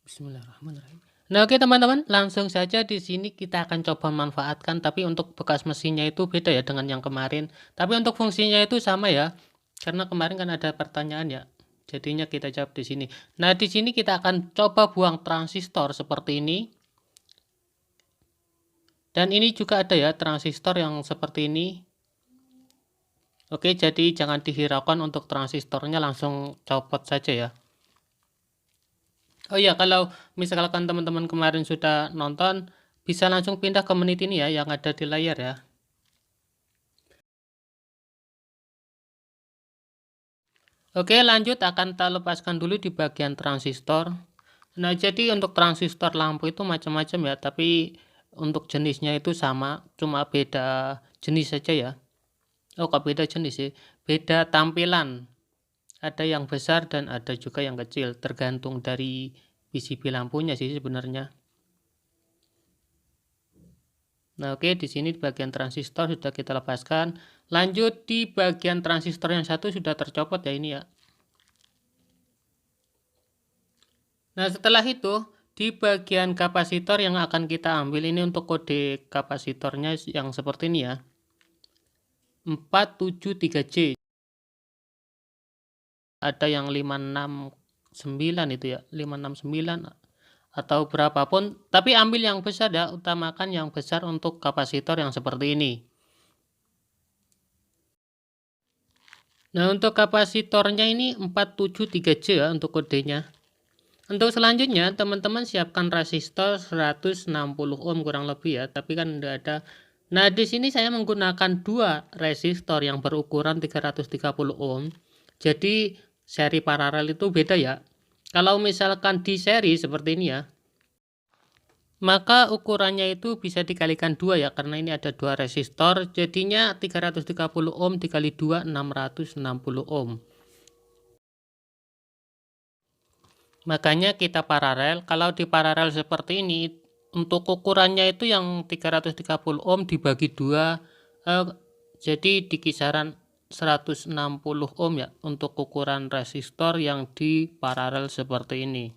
Bismillahirrahmanirrahim. Nah, oke teman-teman, langsung saja di sini kita akan coba manfaatkan, tapi untuk bekas mesinnya itu beda ya dengan yang kemarin. Tapi untuk fungsinya itu sama ya, karena kemarin kan ada pertanyaan ya. Jadinya kita jawab di sini. Nah, di sini kita akan coba buang transistor seperti ini. Dan ini juga ada ya transistor yang seperti ini. Oke, jadi jangan dihiraukan untuk transistornya, langsung copot saja ya. Oh iya, kalau misalkan teman-teman kemarin sudah nonton, bisa langsung pindah ke menit ini ya, yang ada di layar ya. Oke, lanjut akan kita lepaskan dulu di bagian transistor. Nah, jadi untuk transistor lampu itu macam-macam ya, tapi untuk jenisnya itu sama, cuma beda jenis saja ya. Oh, kok beda jenis sih? Beda tampilan. Ada yang besar dan ada juga yang kecil, tergantung dari PCB lampunya sih sebenarnya. Nah, oke, di sini di bagian transistor sudah kita lepaskan. Lanjut di bagian transistor yang satu sudah tercopot ya ini ya. Nah, setelah itu di bagian kapasitor yang akan kita ambil ini untuk kode kapasitornya yang seperti ini ya. 473J. Ada yang 569 itu ya, 569 atau berapapun, tapi ambil yang besar ya, utamakan yang besar untuk kapasitor yang seperti ini. Nah, untuk kapasitornya ini 473J ya untuk kodenya. Untuk selanjutnya, teman-teman siapkan resistor 160 ohm kurang lebih ya, tapi kan tidak ada. Nah, di sini saya menggunakan dua resistor yang berukuran 330 ohm. Jadi, seri paralel itu beda ya. Kalau misalkan di seri seperti ini ya, maka ukurannya itu bisa dikalikan dua ya, karena ini ada dua resistor, jadinya 330 ohm dikali 2, 660 ohm. Makanya kita paralel. Kalau di paralel seperti ini, untuk ukurannya itu yang 330 ohm dibagi 2, jadi di kisaran 160 ohm ya untuk ukuran resistor yang di paralel seperti ini.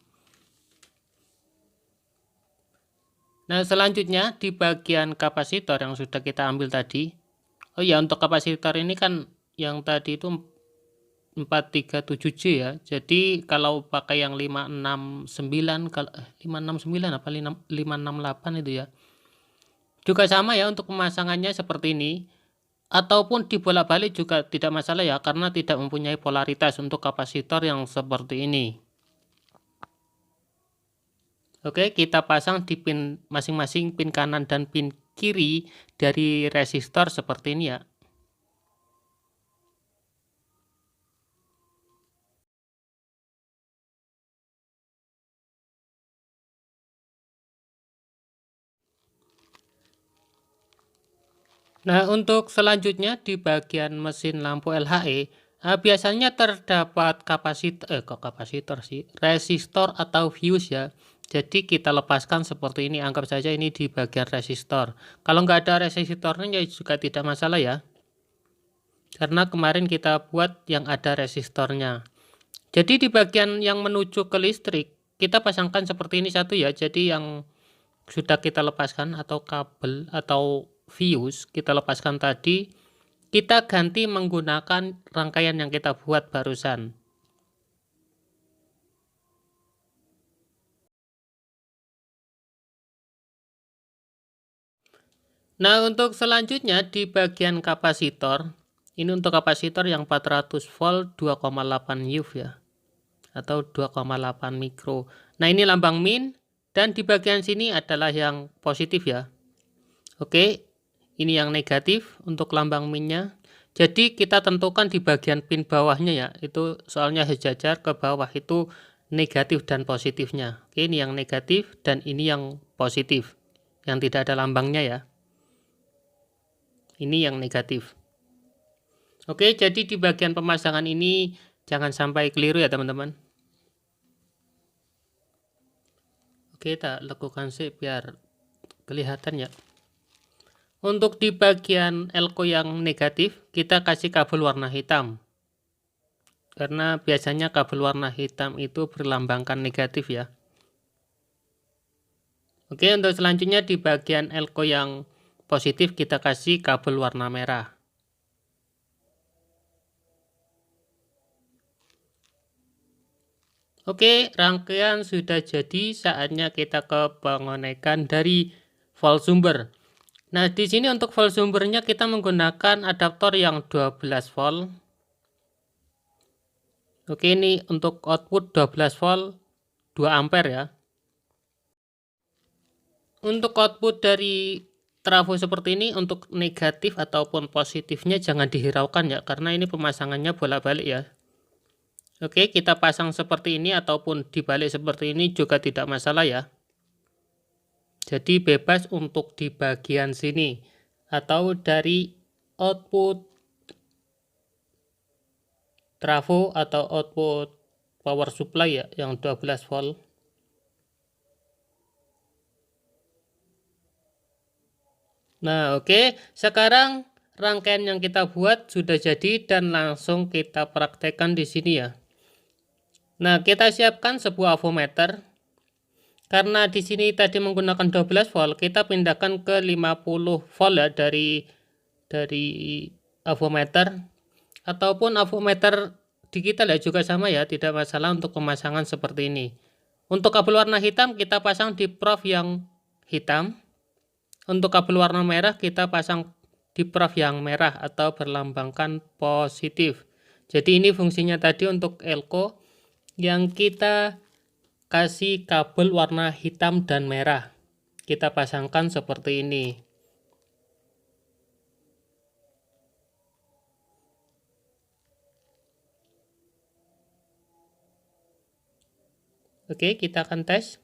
Nah, selanjutnya di bagian kapasitor yang sudah kita ambil tadi. Oh ya, untuk kapasitor ini kan yang tadi itu 437J ya. Jadi kalau pakai yang 569, kalau 569 apa 568 itu ya. Juga sama ya untuk pemasangannya seperti ini. Ataupun dibolak-balik juga tidak masalah ya, karena tidak mempunyai polaritas untuk kapasitor yang seperti ini. Oke, kita pasang di pin masing-masing, pin kanan dan pin kiri dari resistor seperti ini ya. Nah, untuk selanjutnya di bagian mesin lampu LHE, biasanya terdapat kapasitor sih, resistor atau fuse ya. Jadi kita lepaskan seperti ini, anggap saja ini di bagian resistor. Kalau nggak ada resistornya ya juga tidak masalah ya. Karena kemarin kita buat yang ada resistornya. Jadi di bagian yang menuju ke listrik, kita pasangkan seperti ini satu ya. Jadi yang sudah kita lepaskan atau kabel atau fuse kita lepaskan tadi, kita ganti menggunakan rangkaian yang kita buat barusan. Nah, untuk selanjutnya di bagian kapasitor, ini untuk kapasitor yang 400 volt 2,8 UF ya, atau 2,8 mikro. Nah, ini lambang min, dan di bagian sini adalah yang positif ya. Oke, ini yang negatif untuk lambang minnya. Jadi kita tentukan di bagian pin bawahnya ya, itu soalnya sejajar ke bawah itu negatif dan positifnya. Oke, ini yang negatif dan ini yang positif, yang tidak ada lambangnya ya. Ini yang negatif. Oke, jadi di bagian pemasangan ini jangan sampai keliru ya teman-teman. Oke, kita lakukan sih biar kelihatan ya. Untuk di bagian elko yang negatif, kita kasih kabel warna hitam. Karena biasanya kabel warna hitam itu berlambangkan negatif ya. Oke, untuk selanjutnya di bagian elko yang positif kita kasih kabel warna merah. Oke, rangkaian sudah jadi, saatnya kita ke pengonekan dari volt sumber. Nah, di sini untuk volt sumbernya kita menggunakan adaptor yang 12 volt. Oke, ini untuk output 12 volt 2 ampere ya. Untuk output dari trafo seperti ini, untuk negatif ataupun positifnya jangan dihiraukan ya, karena ini pemasangannya bolak-balik ya. Oke, kita pasang seperti ini ataupun dibalik seperti ini juga tidak masalah ya. Jadi bebas untuk di bagian sini atau dari output trafo atau output power supply ya yang 12 volt. Nah, oke. Sekarang rangkaian yang kita buat sudah jadi dan langsung kita praktekkan di sini ya. Nah, kita siapkan sebuah avometer. Karena di sini tadi menggunakan 12 volt, kita pindahkan ke 50 volt ya dari avometer ataupun avometer digital ya juga sama ya, tidak masalah untuk pemasangan seperti ini. Untuk kabel warna hitam kita pasang di prof yang hitam. Untuk kabel warna merah kita pasang di prof yang merah atau berlambangkan positif. Jadi ini fungsinya tadi untuk elko yang kita kasih kabel warna hitam dan merah. Kita pasangkan seperti ini. Oke, kita akan tes.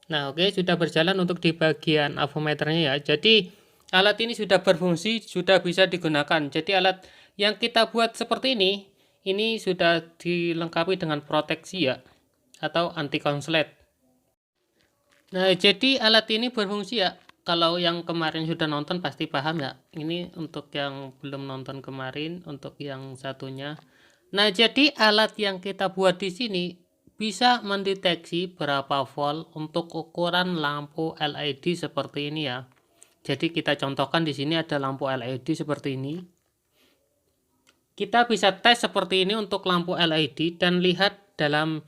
Nah, oke, sudah berjalan untuk di bagian avometernya ya. Jadi alat ini sudah berfungsi, sudah bisa digunakan. Jadi alat yang kita buat seperti ini sudah dilengkapi dengan proteksi ya, atau anti konslet. Nah, jadi alat ini berfungsi ya. Kalau yang kemarin sudah nonton pasti paham ya. Ini untuk yang belum nonton kemarin, untuk yang satunya. Nah, jadi alat yang kita buat di sini bisa mendeteksi berapa volt untuk ukuran lampu LED seperti ini ya. Jadi kita contohkan di sini ada lampu LED seperti ini. Kita bisa tes seperti ini untuk lampu LED dan lihat dalam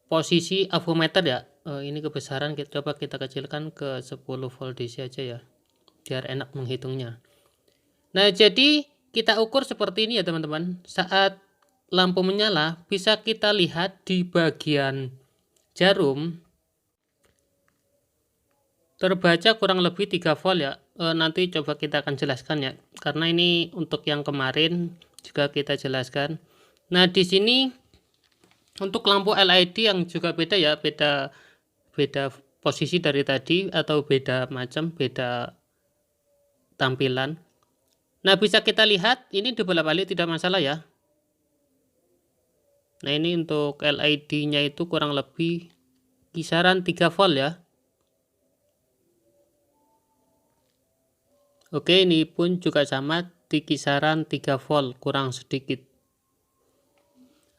posisi avometer ya. Ini kebesaran, coba kita kecilkan ke 10 volt DC aja ya, biar enak menghitungnya. Nah, jadi kita ukur seperti ini ya teman-teman. Saat lampu menyala bisa kita lihat di bagian jarum terbaca kurang lebih 3 volt ya. Nanti coba kita akan jelaskan ya, karena ini untuk yang kemarin juga kita jelaskan. Nah, di sini untuk lampu LED yang juga beda ya, beda posisi dari tadi atau beda macam, beda tampilan. Nah, bisa kita lihat ini dibolak-balik tidak masalah ya. Nah, ini untuk LED-nya itu kurang lebih kisaran 3 volt ya. Oke, ini pun juga sama di kisaran 3 volt kurang sedikit.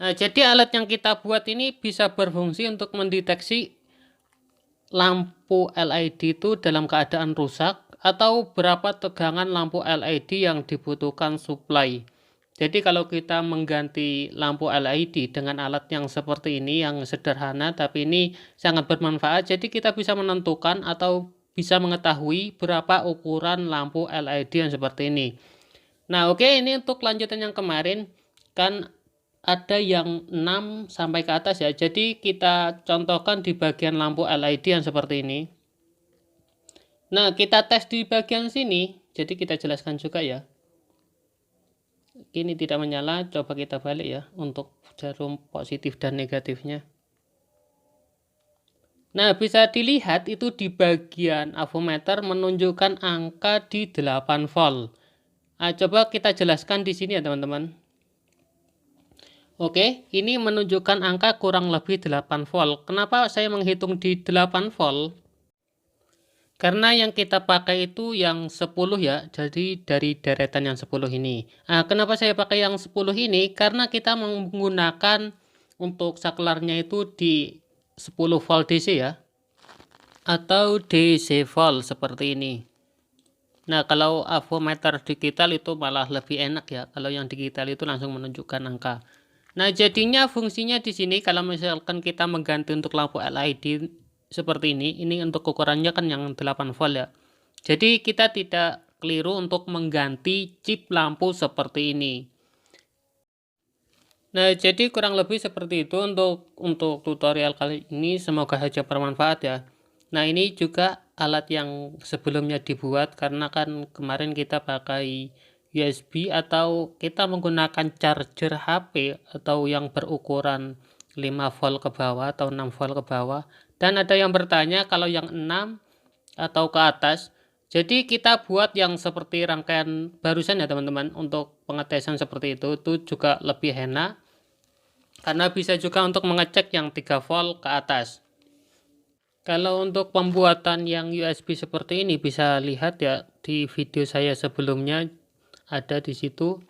Nah, jadi alat yang kita buat ini bisa berfungsi untuk mendeteksi lampu LED itu dalam keadaan rusak atau berapa tegangan lampu LED yang dibutuhkan supply. Jadi kalau kita mengganti lampu LED dengan alat yang seperti ini yang sederhana tapi ini sangat bermanfaat, jadi kita bisa menentukan atau bisa mengetahui berapa ukuran lampu LED yang seperti ini. Nah, oke, ini untuk lanjutan yang kemarin kan ada yang 6 sampai ke atas ya. Jadi kita contohkan di bagian lampu LED yang seperti ini. Nah, kita tes di bagian sini. Jadi kita jelaskan juga ya. Ini tidak menyala, coba kita balik ya untuk jarum positif dan negatifnya. Nah, bisa dilihat itu di bagian avometer menunjukkan angka di 8 volt. Nah, coba kita jelaskan di sini ya teman-teman. Oke, ini menunjukkan angka kurang lebih 8 volt. Kenapa saya menghitung di 8 volt? Karena yang kita pakai itu yang 10 ya, jadi dari deretan yang 10 ini. Nah, kenapa saya pakai yang 10 ini? Karena kita menggunakan untuk saklarnya itu di 10 volt DC ya. atau DC volt seperti ini. Nah, kalau avometer digital itu malah lebih enak ya. Kalau yang digital itu langsung menunjukkan angka. Nah, jadinya fungsinya di sini kalau misalkan kita mengganti untuk lampu LED seperti ini untuk ukurannya kan yang 8 volt ya. Jadi kita tidak keliru untuk mengganti chip lampu seperti ini. Nah, jadi kurang lebih seperti itu untuk tutorial kali ini. Semoga saja bermanfaat ya. Nah, ini juga alat yang sebelumnya dibuat karena kan kemarin kita pakai USB atau kita menggunakan charger HP atau yang berukuran 5 volt ke bawah atau 6 volt ke bawah. Dan ada yang bertanya kalau yang 6 atau ke atas. Jadi kita buat yang seperti rangkaian barusan ya teman-teman. Untuk pengetesan seperti itu juga lebih enak. Karena bisa juga untuk mengecek yang 3 volt ke atas. Kalau untuk pembuatan yang USB seperti ini bisa lihat ya di video saya sebelumnya ada di situ.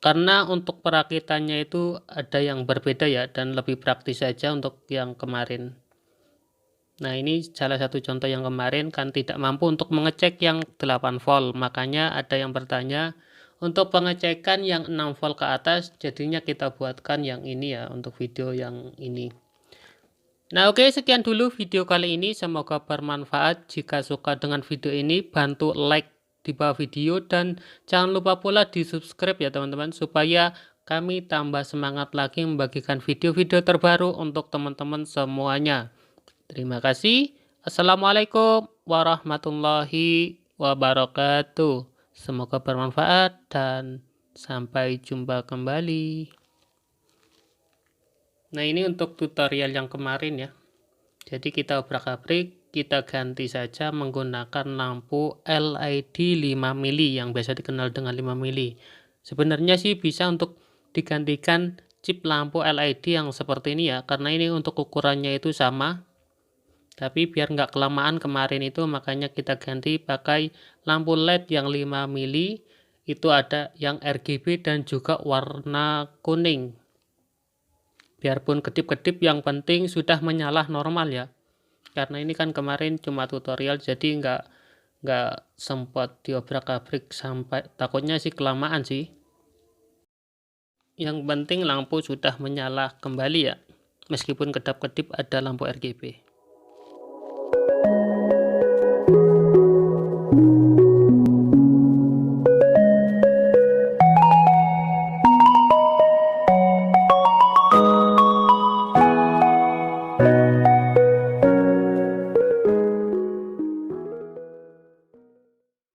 Karena untuk perakitannya itu ada yang berbeda ya dan lebih praktis saja untuk yang kemarin. Nah, ini salah satu contoh yang kemarin kan tidak mampu untuk mengecek yang 8 volt. Makanya ada yang bertanya untuk pengecekan yang 6 volt ke atas, jadinya kita buatkan yang ini ya untuk video yang ini. Nah, oke, sekian dulu video kali ini. Semoga bermanfaat. Jika suka dengan video ini, bantu like di bawah video dan jangan lupa pula di subscribe ya teman-teman, supaya kami tambah semangat lagi membagikan video-video terbaru untuk teman-teman semuanya. Terima kasih. Assalamualaikum warahmatullahi wabarakatuh. Semoga bermanfaat dan sampai jumpa kembali. Nah, ini untuk tutorial yang kemarin ya. Jadi kita obrak-abrik, kita ganti saja menggunakan lampu LED 5 mili yang biasa dikenal dengan 5 mili. Sebenarnya sih bisa untuk digantikan chip lampu LED yang seperti ini ya, karena ini untuk ukurannya itu sama. Tapi biar nggak kelamaan kemarin itu makanya kita ganti pakai lampu LED yang 5 mili. Itu ada yang RGB dan juga warna kuning. Biarpun kedip-kedip yang penting sudah menyala normal ya. Karena ini kan kemarin cuma tutorial jadi nggak sempat diobrak-abrik sampai takutnya sih kelamaan sih. Yang penting lampu sudah menyala kembali ya. Meskipun kedap-kedip ada lampu RGB.